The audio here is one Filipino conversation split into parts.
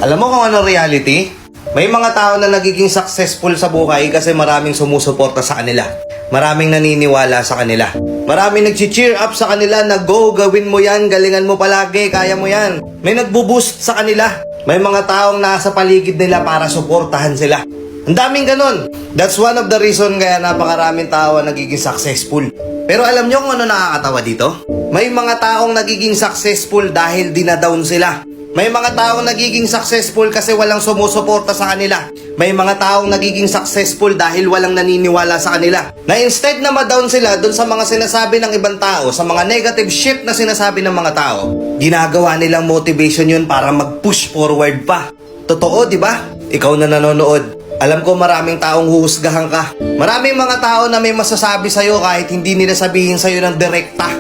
Alam mo kung ano reality? May mga tao na nagiging successful sa buhay kasi maraming sumusuporta sa kanila. Maraming naniniwala sa kanila. Maraming nag-cheer up sa kanila na go, gawin mo yan, galingan mo palagi, kaya mo yan. May nagbo-boost sa kanila. May mga taong nasa paligid nila para suportahan sila. Ang daming ganun. That's one of the reason kaya napakaraming tao ang nagiging successful. Pero alam nyo kung ano nakakatawa dito? May mga taong nagiging successful dahil dinadown sila. May mga taong nagiging successful kasi walang sumusuporta sa kanila. May mga taong nagiging successful dahil walang naniniwala sa kanila. Na instead na ma-down sila dun sa mga sinasabi ng ibang tao, sa mga negative shit na sinasabi ng mga tao, ginagawa nilang motivation yun para mag-push forward pa. Totoo, di ba? Ikaw na nanonood. Alam ko maraming taong huhusgahan ka. Maraming mga tao na may masasabi sa'yo kahit hindi nila sabihin sa'yo ng direkta.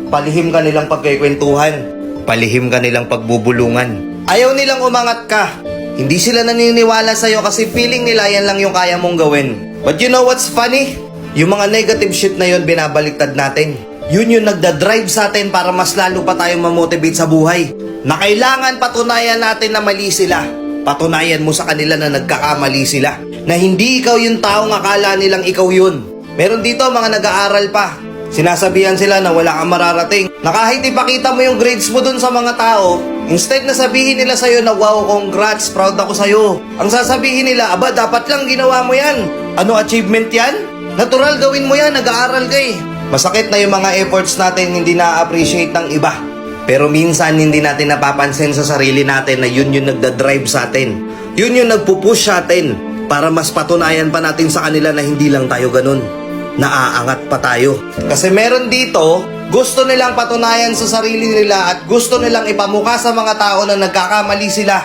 Palihim ka nilang pagkikwentuhan. Palihim ka nilang pagbubulungan. Ayaw nilang umangat ka. Hindi sila naniniwala sa'yo kasi feeling nila yan lang yung kaya mong gawin. But you know what's funny? Yung mga negative shit na yun binabaliktad natin. Yun yung nagda-drive sa atin para mas lalo pa tayong mamotivate sa buhay. Na kailangan patunayan natin na mali sila. Patunayan mo sa kanila na nagkakamali sila. Na hindi ikaw yung taong akala nilang ikaw yun. Meron dito mga nag-aaral pa. Sinasabihan sila na wala kang mararating. Na kahit ipakita mo yung grades mo dun sa mga tao, instead na sabihin nila sa'yo na wow, congrats, proud ako sa'yo. Ang sasabihin nila, aba, dapat lang ginawa mo yan. Ano achievement yan? Natural gawin mo yan, nag-aaral ka eh. Masakit na yung mga efforts natin hindi na-appreciate ng iba. Pero minsan hindi natin napapansin sa sarili natin na yun yung nagda-drive sa atin. Yun yung nagpupush sa atin para mas patunayan pa natin sa kanila na hindi lang tayo ganun. Naaangat pa tayo. Kasi meron dito, gusto nilang patunayan sa sarili nila at gusto nilang ipamukha sa mga tao na nagkakamali sila.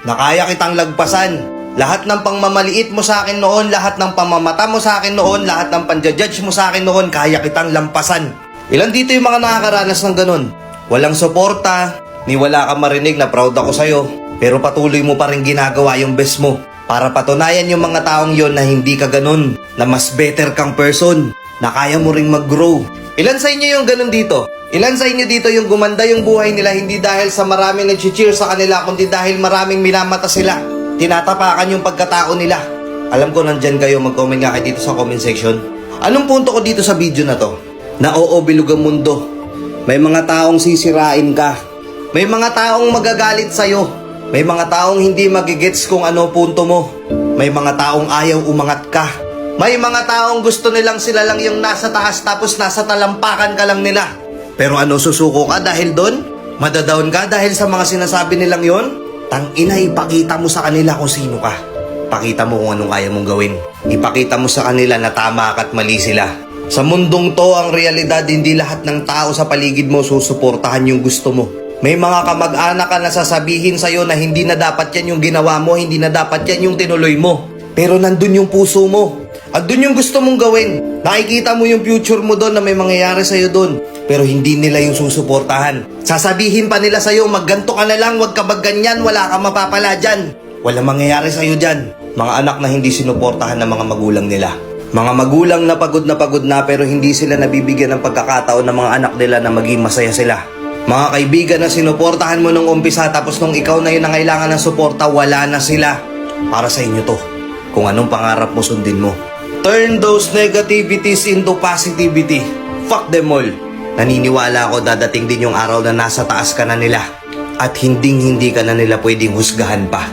Na kaya kitang lagpasan. Lahat ng pangmamaliit mo sa akin noon, lahat ng pamamata mo sa akin noon, lahat ng panjajudge mo sa akin noon, kaya kitang lampasan. Ilan dito yung mga nakakaranas ng ganun? Walang suporta, ni wala kang marinig na proud ako sa'yo, pero patuloy mo pa rin ginagawa yung best mo para patunayan yung mga taong yon na hindi ka ganun, na mas better kang person, na kaya mo ring mag-grow. Ilan sa inyo yung ganun dito? Ilan sa inyo dito yung gumanda yung buhay nila hindi dahil sa maraming nag-cheer sa kanila, kundi dahil maraming minamata sila, tinatapakan yung pagkatao nila? Alam ko nandyan kayo, mag-comment nga kayo dito sa comment section. Anong punto ko dito sa video na to? Na oo, bilog ang mundo. May mga taong sisirain ka. May mga taong magagalit sa'yo. May mga taong hindi magigets kung ano punto mo. May mga taong ayaw umangat ka. May mga taong gusto nilang sila lang yung nasa taas tapos nasa talampakan ka lang nila. Pero ano, susuko ka dahil doon? Madadown ka dahil sa mga sinasabi nilang yon? Tangina, ipakita mo sa kanila kung sino ka. Pakita mo kung anong kaya mong gawin. Ipakita mo sa kanila na tama ka at mali sila. Sa mundong to, ang realidad, hindi lahat ng tao sa paligid mo susuportahan yung gusto mo. May mga kamag-anak ka na sasabihin sa'yo na hindi na dapat yan yung ginawa mo, hindi na dapat yan yung tinuloy mo. Pero nandun yung puso mo. Andun yung gusto mong gawin. Nakikita mo yung future mo doon na may mangyayari sa'yo doon. Pero hindi nila yung susuportahan. Sasabihin pa nila sa'yo, magganto ka na lang, wag ka magganyan, wala ka mapapala dyan. Walang mangyayari sa'yo dyan. Mga anak na hindi sinuportahan ng mga magulang nila. Mga magulang na pagod na pero hindi sila nabibigyan ng pagkakataon ng mga anak nila na maging masaya sila. Mga kaibigan na sinuportahan mo nung umpisa tapos nung ikaw na yun ang kailangan ng suporta, wala na sila. Para sa inyo to. Kung anong pangarap mo, sundin mo. Turn those negativities into positivity. Fuck them all. Naniniwala ako dadating din yung araw na nasa taas ka na nila. At hindi ka na nila pwedeng husgahan pa.